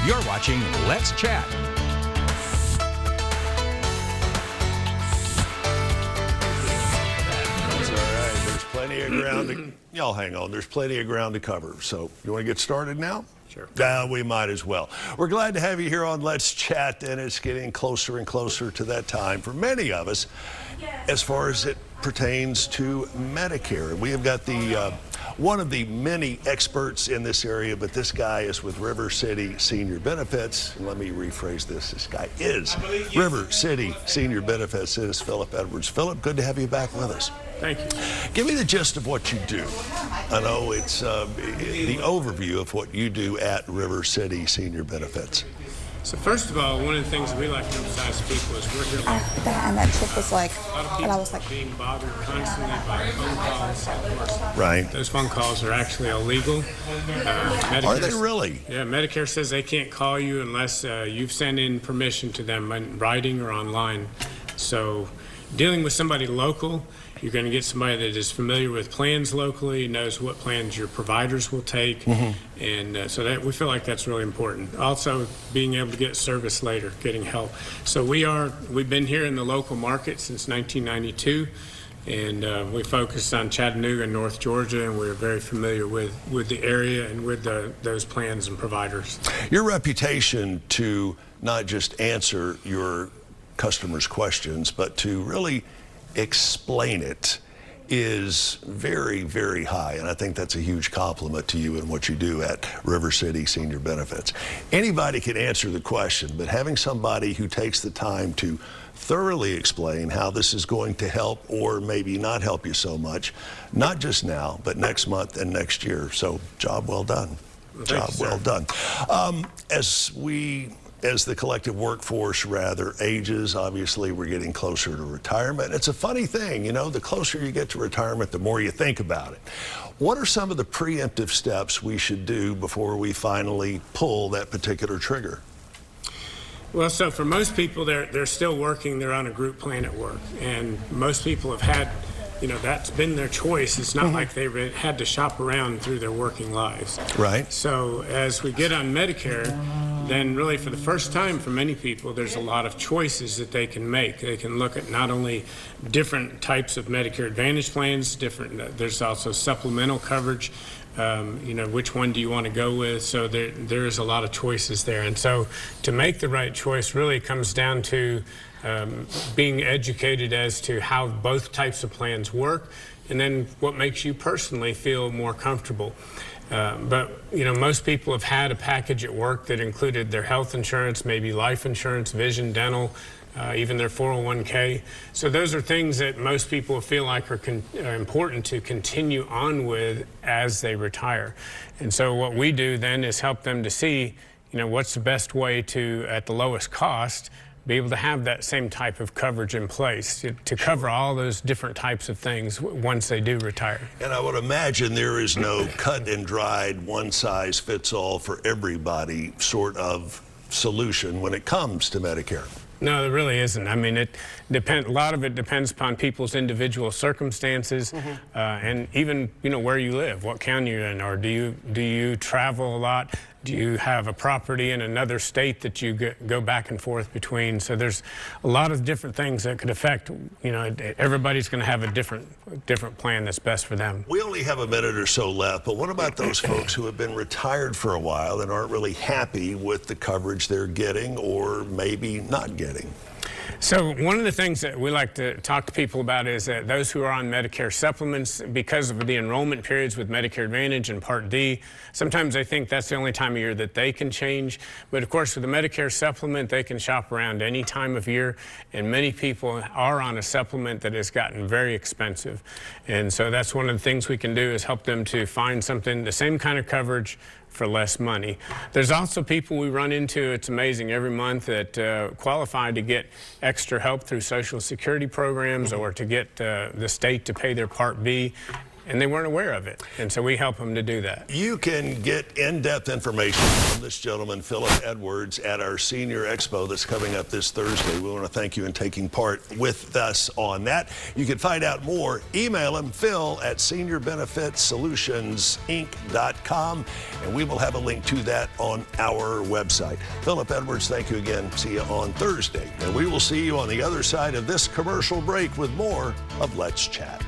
You're watching Let's Chat. That's all right. There's plenty of ground to, y'all hang on. There's plenty of ground to cover. So you want to get started now? Sure. We might as well. We're glad to have you here on Let's Chat, and it's getting closer and closer to that time for many of us as far as it pertains to Medicare. We have got the one of the many experts in this area, but this guy is with River City Senior Benefits. And let me rephrase this. This guy is River City Senior Benefits. It is Philip Edwards. Philip, good to have you back with us. Thank you. Give me the gist of what you do. I know it's the overview of what you do at River City Senior Benefits. So first of all, one of the things that we like to emphasize to people is we're here. And that trip was like, A lot of people and I was like, being bothered constantly by phone calls. Of course, Right. those phone calls are actually illegal. Are they really? Yeah, Medicare says they can't call you unless you've sent in permission to them in writing or online. So dealing with somebody local, you're going to get somebody that is familiar with plans locally, knows what plans your providers will take, and so that we feel like that's really important. Also, being able to get service later, getting help. So we've been here in the local market since 1992, and we focus on Chattanooga and North Georgia, and we're very familiar with the area and with those plans and providers. Your reputation to not just answer your customers' questions, but to really explain it is very, very high, and I think that's a huge compliment to you and what you do at River City Senior Benefits. Anybody can answer the question, but having somebody who takes the time to thoroughly explain how this is going to help or maybe not help you so much, not just now, but next month and next year. So job well done. Job well done. As the collective workforce rather ages, obviously we're getting closer to retirement. It's a funny thing, you know, the closer you get to retirement, the more you think about it. What are some of the preemptive steps we should do before we finally pull that particular trigger? Well, so for most people, they're still working. They're on a group plan at work, and most people have had, you know, that's been their choice. It's not like they've had to shop around through their working lives. Right. So as we get on Medicare, then really for the first time for many people, there's a lot of choices that they can make. They can look at not only different types of Medicare Advantage plans, there's also supplemental coverage. You know, which one do you want to go with? So there is a lot of choices there. And so to make the right choice really comes down to being educated as to how both types of plans work, and then what makes you personally feel more comfortable. But, you know, most people have had a package at work that included their health insurance, maybe life insurance, vision, dental, even their 401k. So those are things that most people feel like are important to continue on with as they retire. And so what we do then is help them to see, you know, what's the best way to, at the lowest cost, be able to have that same type of coverage in place to cover all those different types of things once they do retire. And I would imagine there is no cut and dried, one size fits all for everybody sort of solution when it comes to Medicare. No, there really isn't. I mean, a lot of it depends upon people's individual circumstances, and even, you know, where you live, what county you're in, or do you travel a lot? Do you have a property in another state that you go back and forth between? So there's a lot of different things that could affect, you know, everybody's going to have a different plan that's best for them. We only have a minute or so left, but what about those folks who have been retired for a while and aren't really happy with the coverage they're getting or maybe not getting? So one of the things that we like to talk to people about is that those who are on Medicare supplements, because of the enrollment periods with Medicare Advantage and Part D, sometimes they think that's the only time of year that they can change. But of course, with the Medicare supplement, they can shop around any time of year, and many people are on a supplement that has gotten very expensive. And so that's one of the things we can do is help them to find something, the same kind of coverage for less money. There's also people we run into, it's amazing, every month that qualify to get extra help through Social Security programs or to get the state to pay their Part B. and they weren't aware of it. And so we help them to do that. You can get in-depth information from this gentleman, Philip Edwards, at our Senior Expo that's coming up this Thursday. We want to thank you in taking part with us on that. You can find out more. Email him, phil@seniorbenefitsolutionsinc.com, and we will have a link to that on our website. Philip Edwards, thank you again. See you on Thursday. And we will see you on the other side of this commercial break with more of Let's Chat.